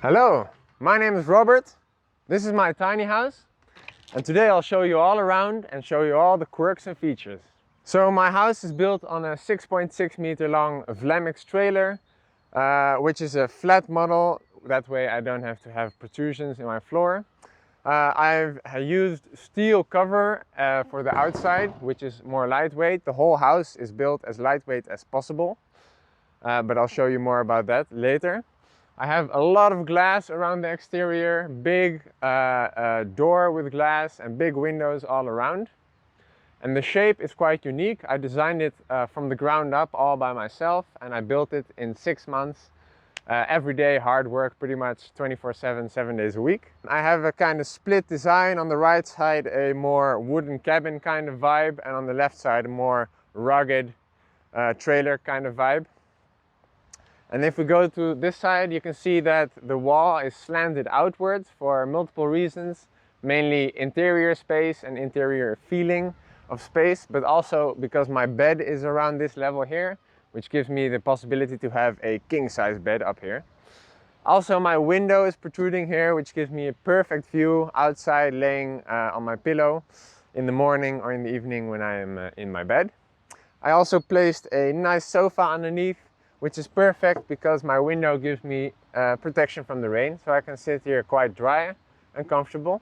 Hello, my name is Robert. This is my tiny house, and today I'll show you all around and show you all the quirks and features. So my house is built on a 6.6 meter long Vlamix trailer, which is a flat model. That way I don't have to have protrusions in my floor. I've used steel cover for the outside, which is more lightweight. The whole house is built as lightweight as possible, but I'll show you more about that later. I have a lot of glass around the exterior, big door with glass and big windows all around. And the shape is quite unique. I designed it from the ground up all by myself, and I built it in 6 months. Every day, hard work, pretty much 24/7, 7 days a week. I have a kind of split design. On the right side, a more wooden cabin kind of vibe, and on the left side, a more rugged trailer kind of vibe. And if we go to this side, you can see that the wall is slanted outwards for multiple reasons, mainly interior space and interior feeling of space, but also because my bed is around this level here, which gives me the possibility to have a king-size bed up here. Also, my window is protruding here, which gives me a perfect view outside laying on my pillow in the morning or in the evening when I am in my bed. I also placed a nice sofa underneath, which is perfect because my window gives me protection from the rain, so I can sit here quite dry and comfortable.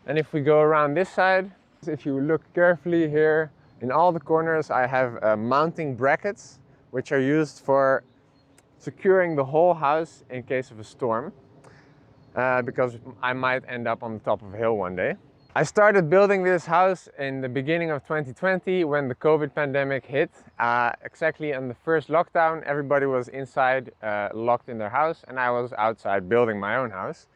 And if we go around this side, if you look carefully here, in all the corners I have mounting brackets, which are used for securing the whole house in case of a storm, because I might end up on the top of a hill one day. I started building this house in the beginning of 2020 when the COVID pandemic hit. Exactly on the first lockdown, everybody was inside, locked in their house, and I was outside building my own house.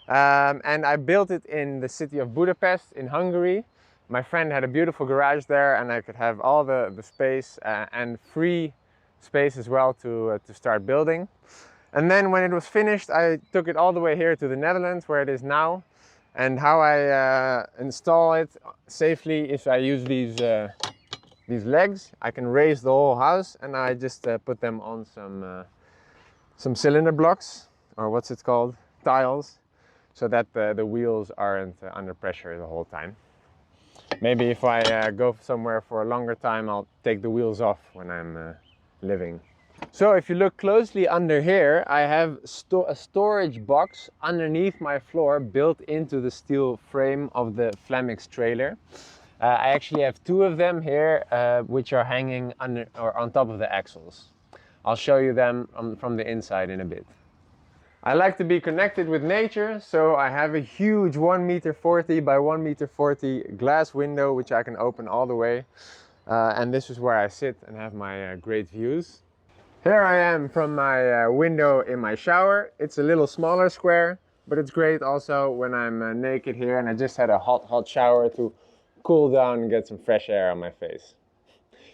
And I built it in the city of Budapest in Hungary. My friend had a beautiful garage there, and I could have all the space and free space as well to start building. And then when it was finished, I took it all the way here to the Netherlands, where it is now. And how I install it safely is I use these legs. I can raise the whole house, and I just put them on some cylinder blocks, or what's it called, tiles, so that the wheels aren't under pressure the whole time. Maybe if I go somewhere for a longer time, I'll take the wheels off when I'm living. So if you look closely under here, I have a storage box underneath my floor built into the steel frame of the Vlamix trailer. I actually have 2 of them here, which are hanging under or on top of the axles. I'll show you them from the inside in a bit. I like to be connected with nature, so I have a huge 1.40 m by 1.40 m glass window, which I can open all the way. And this is where I sit and have my great views. Here I am from my window in my shower. It's a little smaller square, but it's great also when I'm naked here and I just had a hot shower to cool down and get some fresh air on my face.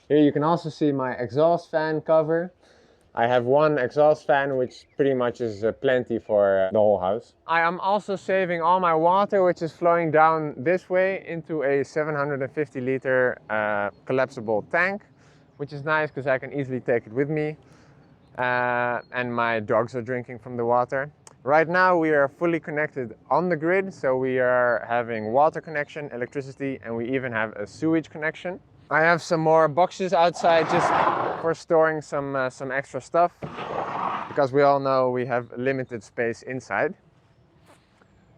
Here you can also see my exhaust fan cover. I have one exhaust fan, which pretty much is plenty for the whole house. I am also saving all my water, which is flowing down this way into a 750 liter collapsible tank, which is nice because I can easily take it with me. And my dogs are drinking from the water. Right now we are fully connected on the grid, so we are having water connection, electricity, and we even have a sewage connection. I have some more boxes outside just for storing some extra stuff, because we all know we have limited space inside.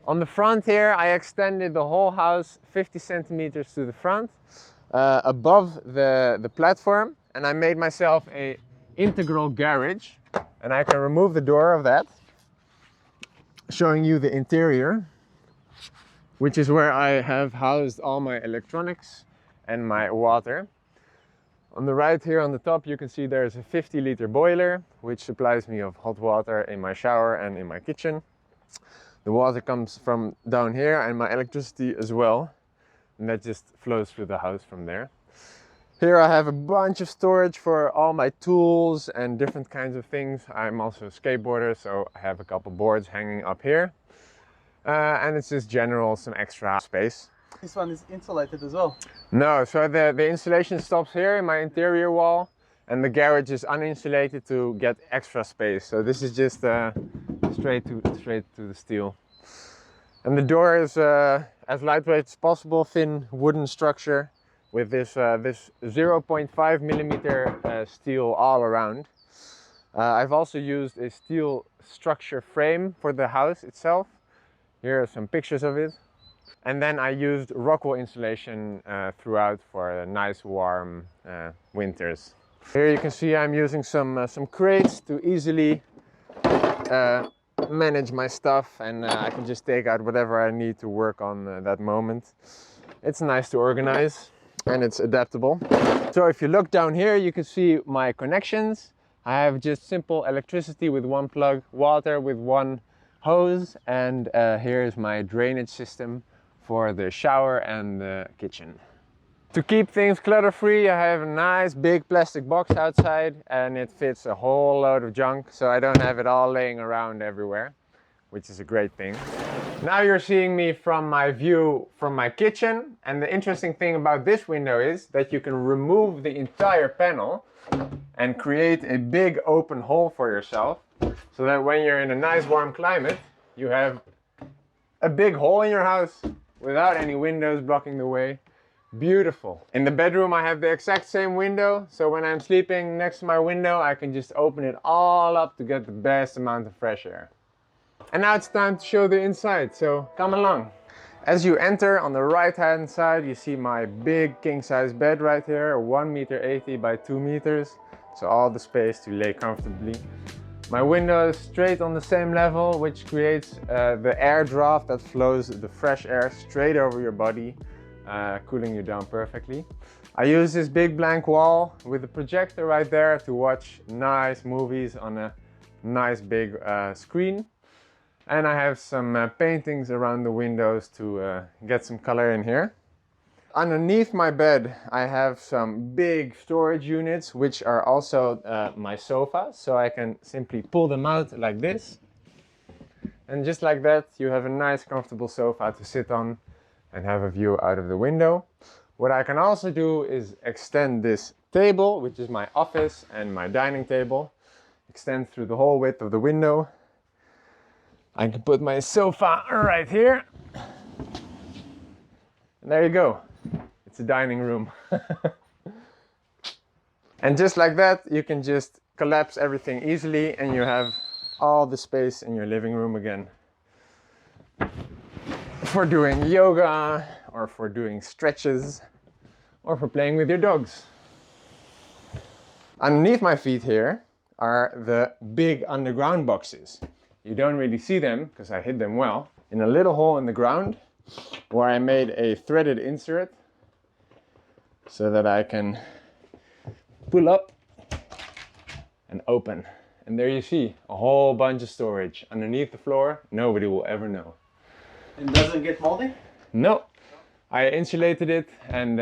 On the front here, I extended the whole house 50 centimeters to the front, above the platform, and I made myself a integral garage, and I can remove the door of that, showing you the interior, which is where I have housed all my electronics and my water. On the right here on the top you can see there's a 50 liter boiler, which supplies me of hot water in my shower and in my kitchen. The water comes from down here, and my electricity as well, and that just flows through the house from there. Here I have a bunch of storage for all my tools and different kinds of things. I'm also a skateboarder, so I have a couple boards hanging up here. And it's just general, some extra space. This one is insulated as well? No, so the insulation stops here in my interior wall, and the garage is uninsulated to get extra space. So this is just straight to the steel. And the door is as lightweight as possible, thin wooden structure with this 0.5 millimeter steel all around. I've also used a steel structure frame for the house itself. Here are some pictures of it. And then I used rockwool insulation throughout for nice warm winters. Here you can see I'm using some crates to easily manage my stuff, and I can just take out whatever I need to work on that moment. It's nice to organize and it's adaptable. So if you look down here, you can see my connections. I have just simple electricity with one plug, water with one hose, and here is my drainage system for the shower and the kitchen. To keep things clutter-free, I have a nice big plastic box outside, and it fits a whole load of junk, so I don't have it all laying around everywhere, which is a great thing. Now you're seeing me from my view from my kitchen, and the interesting thing about this window is that you can remove the entire panel and create a big open hole for yourself, so that when you're in a nice warm climate, you have a big hole in your house without any windows blocking the way. Beautiful. In the bedroom I have the exact same window, so when I'm sleeping next to my window I can just open it all up to get the best amount of fresh air. And now it's time to show the inside, so come along. As you enter, on the right hand side you see my big king size bed right here, 1.80 meter by 2 meters, so all the space to lay comfortably. My window is straight on the same level, which creates the air draft that flows the fresh air straight over your body, cooling you down perfectly. I use this big blank wall with a projector right there to watch nice movies on a nice big screen. And I have some paintings around the windows to get some color in here. Underneath my bed I have some big storage units, which are also my sofa, so I can simply pull them out like this. And just like that you have a nice comfortable sofa to sit on and have a view out of the window. What I can also do is extend this table, which is my office and my dining table, extend through the whole width of the window. I can put my sofa right here. And there you go. It's a dining room. And just like that, you can just collapse everything easily and you have all the space in your living room again. For doing yoga, or for doing stretches, or for playing with your dogs. Underneath my feet here are the big underground boxes. You don't really see them because I hid them well in a little hole in the ground where I made a threaded insert so that I can pull up and open. And there you see a whole bunch of storage underneath the floor. Nobody will ever know. It doesn't get moldy? No, I insulated it and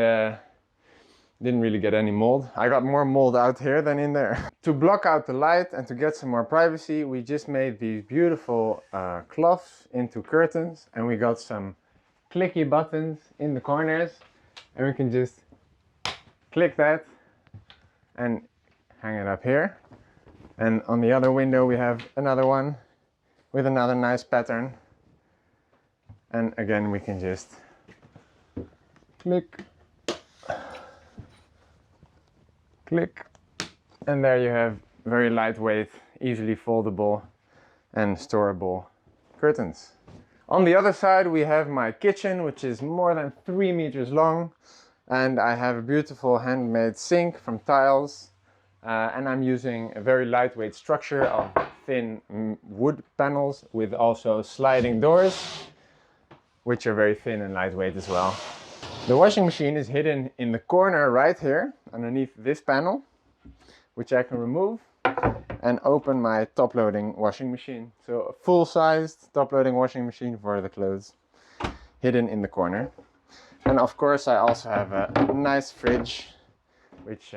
didn't really get any mold. I got more mold out here than in there. To block out the light and to get some more privacy, we just made these beautiful cloths into curtains, and we got some clicky buttons in the corners, and we can just click that and hang it up here. And on the other window we have another one with another nice pattern. And again we can just click, click, and there you have very lightweight, easily foldable and storable curtains. On the other side we have my kitchen, which is more than 3 meters long, and I have a beautiful handmade sink from tiles, and I'm using a very lightweight structure of thin wood panels with also sliding doors, which are very thin and lightweight as well. The washing machine is hidden in the corner right here underneath this panel, which I can remove and open my top-loading washing machine. So a full-sized top-loading washing machine for the clothes hidden in the corner. And of course I also have a nice fridge, which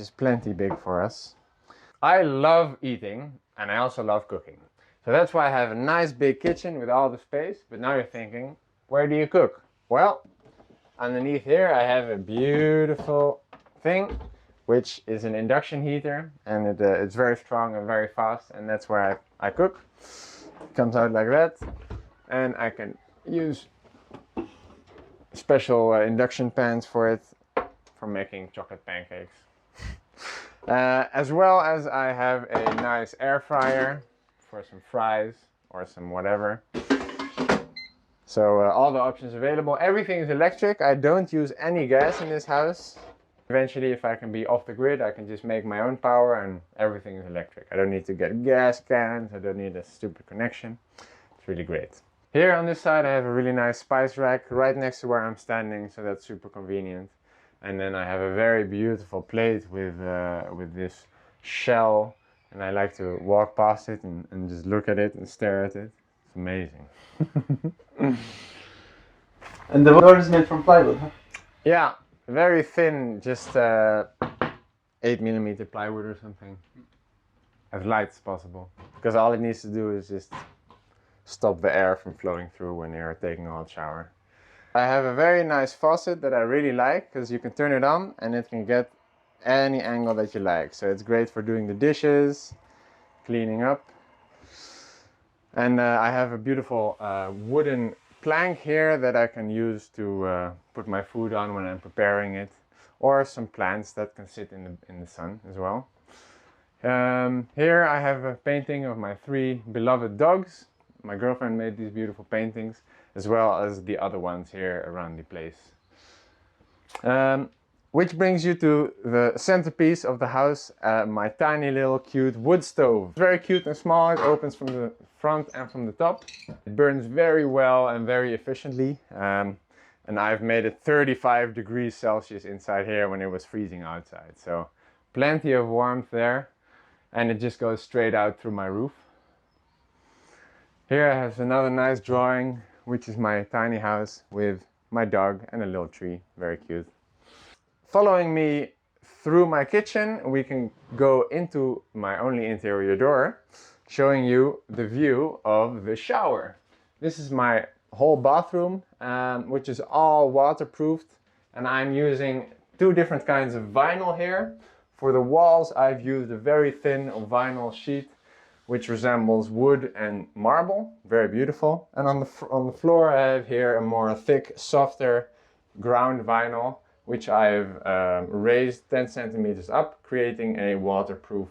is plenty big for us. I love eating and I also love cooking. So that's why I have a nice big kitchen with all the space. But now you're thinking, where do you cook? Well, underneath here I have a beautiful thing, which is an induction heater, and it's very strong and very fast, and that's where I cook. Comes out like that, and I can use special induction pans for it, for making chocolate pancakes. As well as I have a nice air fryer for some fries or some whatever. So all the options available. Everything is electric. I don't use any gas in this house. Eventually, if I can be off the grid, I can just make my own power and everything is electric. I don't need to get gas cans. I don't need a stupid connection. It's really great. Here on this side, I have a really nice spice rack right next to where I'm standing, so that's super convenient. And then I have a very beautiful plate with this shell, and I like to walk past it and just look at it and stare at it. It's amazing. And the door is made from plywood, huh? Yeah, very thin, just 8mm plywood or something. As light as possible. Because all it needs to do is just stop the air from flowing through when you're taking a hot shower. I have a very nice faucet that I really like, because you can turn it on and it can get any angle that you like. So it's great for doing the dishes, cleaning up. And I have a beautiful wooden plank here that I can use to put my food on when I'm preparing it, or some plants that can sit in the sun as well. Here I have a painting of my 3 beloved dogs. My girlfriend made these beautiful paintings, as well as the other ones here around the place. Which brings you to the centerpiece of the house, my tiny little cute wood stove. Very cute and small. It opens from the front and from the top. It burns very well and very efficiently. And I've made it 35 degrees Celsius inside here when it was freezing outside. So plenty of warmth there. And it just goes straight out through my roof. Here I have another nice drawing, which is my tiny house with my dog and a little tree. Very cute. Following me through my kitchen, we can go into my only interior door, showing you the view of the shower. This is my whole bathroom, which is all waterproofed, and I'm using 2 different kinds of vinyl here. For the walls, I've used a very thin vinyl sheet, which resembles wood and marble. Very beautiful. And on the floor, I have here a more thick, softer ground vinyl, which I've raised 10 centimeters up, creating a waterproof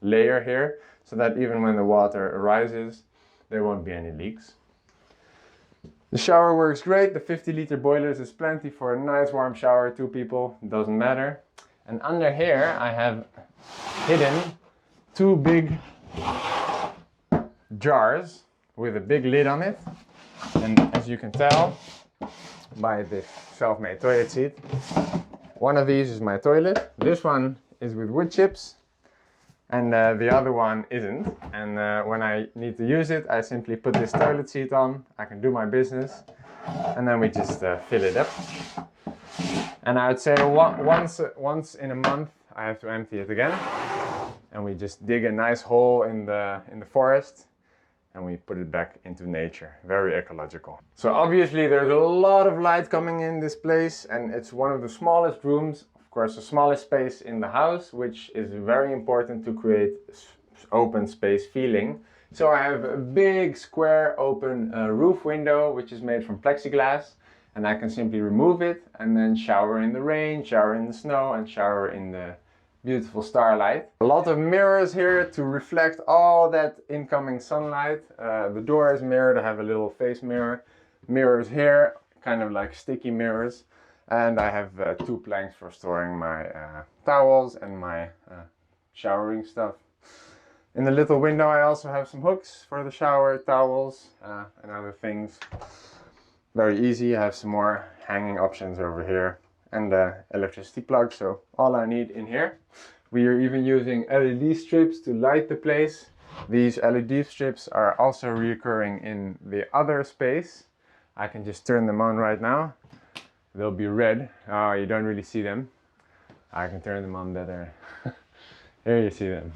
layer here, so that even when the water arises, there won't be any leaks. The shower works great. The 50-liter boilers is plenty for a nice warm shower, 2 people, doesn't matter. And under here I have hidden 2 big jars with a big lid on it. And as you can tell by this self-made toilet seat, one of these is my toilet. This one is with wood chips, and the other one isn't. And when I need to use it, I simply put this toilet seat on. I can do my business, and then we just fill it up. And I would say once in a month I have to empty it again, and we just dig a nice hole in the forest, and we put it back into nature. Very ecological. So obviously there's a lot of light coming in this place, and it's one of the smallest rooms, of course the smallest space in the house, which is very important to create open space feeling. So I have a big square open roof window, which is made from plexiglass, and I can simply remove it and then shower in the rain, shower in the snow, and shower in the beautiful starlight. A lot of mirrors here to reflect all that incoming sunlight. The door is mirrored. I have a little face mirror. Mirrors here, kind of like sticky mirrors. And I have 2 planks for storing my towels and my showering stuff. In the little window I also have some hooks for the shower, towels, and other things. Very easy. I have some more hanging options over here, and electricity plug, so all I need in here. We are even using LED strips to light the place. These LED strips are also recurring in the other space. I can just turn them on right now. They'll be red. Oh, you don't really see them. I can turn them on better. Here you see them.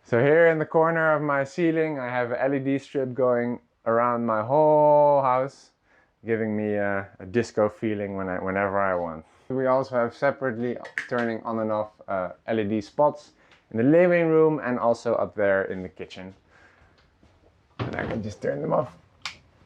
So here in the corner of my ceiling I have a LED strip going around my whole house, giving me a disco feeling whenever I want. We also have separately turning on and off LED spots in the living room and also up there in the kitchen. And I can just turn them off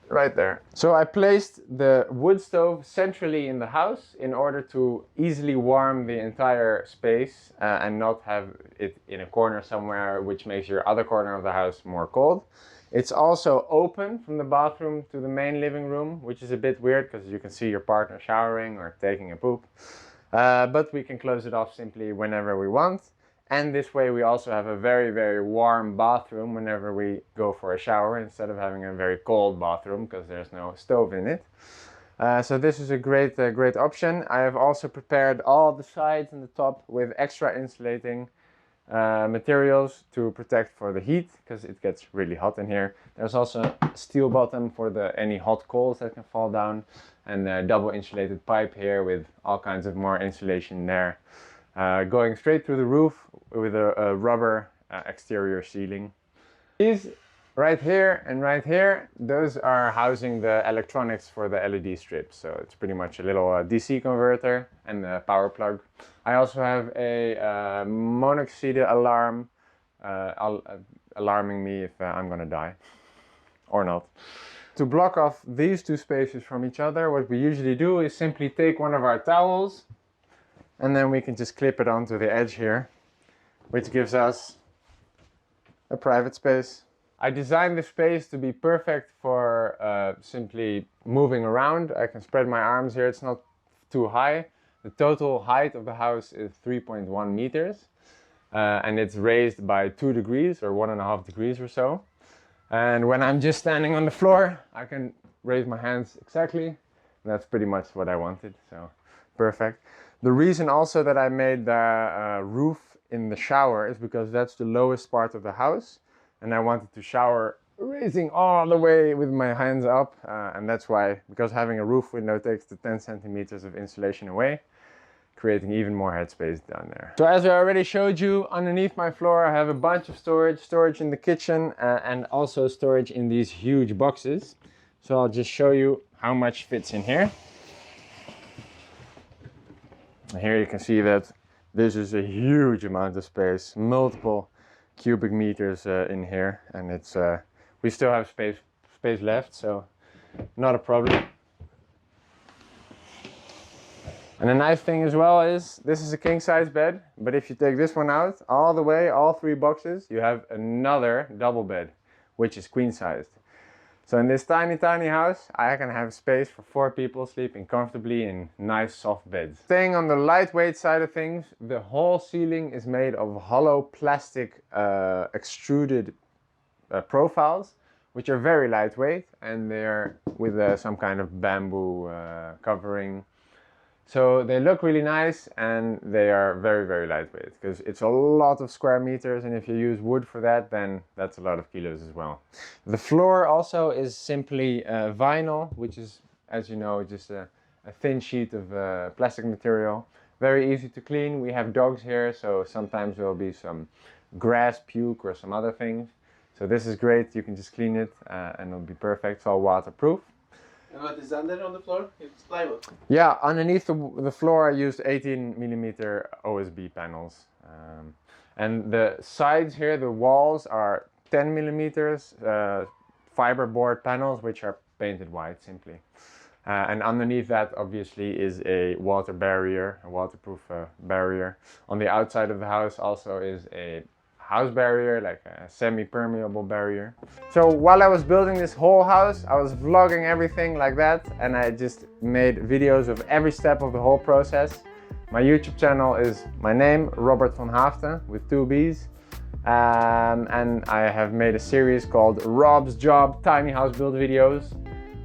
right there. So I placed the wood stove centrally in the house in order to easily warm the entire space and not have it in a corner somewhere, which makes your other corner of the house more cold. It's also open from the bathroom to the main living room, which is a bit weird because you can see your partner showering or taking a poop. But we can close it off simply whenever we want. And this way we also have a very, very warm bathroom whenever we go for a shower, instead of having a very cold bathroom because there's no stove in it. So this is a great option. I have also prepared all the sides and the top with extra insulating materials to protect for the heat, because it gets really hot in here. There's also a steel bottom for any hot coals that can fall down, and a double insulated pipe here with all kinds of more insulation there. Going straight through the roof with a rubber exterior ceiling. These right here and right here, those are housing the electronics for the LED strips. So it's pretty much a little DC converter and a power plug. I also have a monoxide alarm alarming me if I'm gonna die or not. To block off these two spaces from each other, what we usually do is simply take one of our towels and then we can just clip it onto the edge here, which gives us a private space. I designed the space to be perfect for simply moving around. I can spread my arms here, it's not too high. The total height of the house is 3.1 meters and it's raised by 2 degrees or 1.5 degrees or so. And when I'm just standing on the floor, I can raise my hands exactly. And that's pretty much what I wanted, so perfect. The reason also that I made the roof in the shower is because that's the lowest part of the house. And I wanted to shower raising all the way with my hands up. And that's why, because having a roof window takes the 10 centimeters of insulation away, creating even more headspace down there. So as I already showed you, underneath my floor I have a bunch of storage in the kitchen and also storage in these huge boxes. So I'll just show you how much fits in here. Here you can see that this is a huge amount of space, multiple cubic meters in here, and it's we still have space left, so not a problem. And the nice thing as well is this is a king size bed, but if you take this one out all the way, all 3 boxes, you have another double bed, which is queen sized. So in this tiny house, I can have space for 4 people sleeping comfortably in nice soft beds. Staying on the lightweight side of things, the whole ceiling is made of hollow plastic extruded profiles, which are very lightweight, and they're with some kind of bamboo covering. So they look really nice and they are very, very lightweight because it's a lot of square meters, and if you use wood for that, then that's a lot of kilos as well. The floor also is simply vinyl, which is, as you know, just a thin sheet of plastic material. Very easy to clean. We have dogs here, so sometimes there will be some grass, puke or some other things. So this is great, you can just clean it and it'll be perfect. It's all waterproof. And what is under on the floor? It's plywood. Yeah, underneath the floor I used 18mm OSB panels. And the sides here, the walls are 10mm fiberboard panels, which are painted white simply. And underneath that obviously is a water barrier, a waterproof barrier. On the outside of the house also is a house barrier, like a semi-permeable barrier. So while I was building this whole house, I was vlogging everything like that, and I just made videos of every step of the whole process. My YouTube channel is my name, Robbert van Haften, with 2 B's. And I have made a series called Rob's Job Tiny House Build Videos.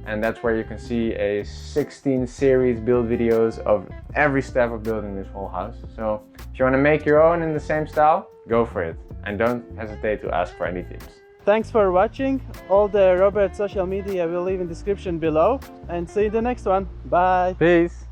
And that's where you can see a 16 series build videos of every step of building this whole house. So if you want to make your own in the same style, go for it. And don't hesitate to ask for any tips. Thanks for watching. All the Robbert social media will leave in the description below. And see you in the next one. Bye. Peace.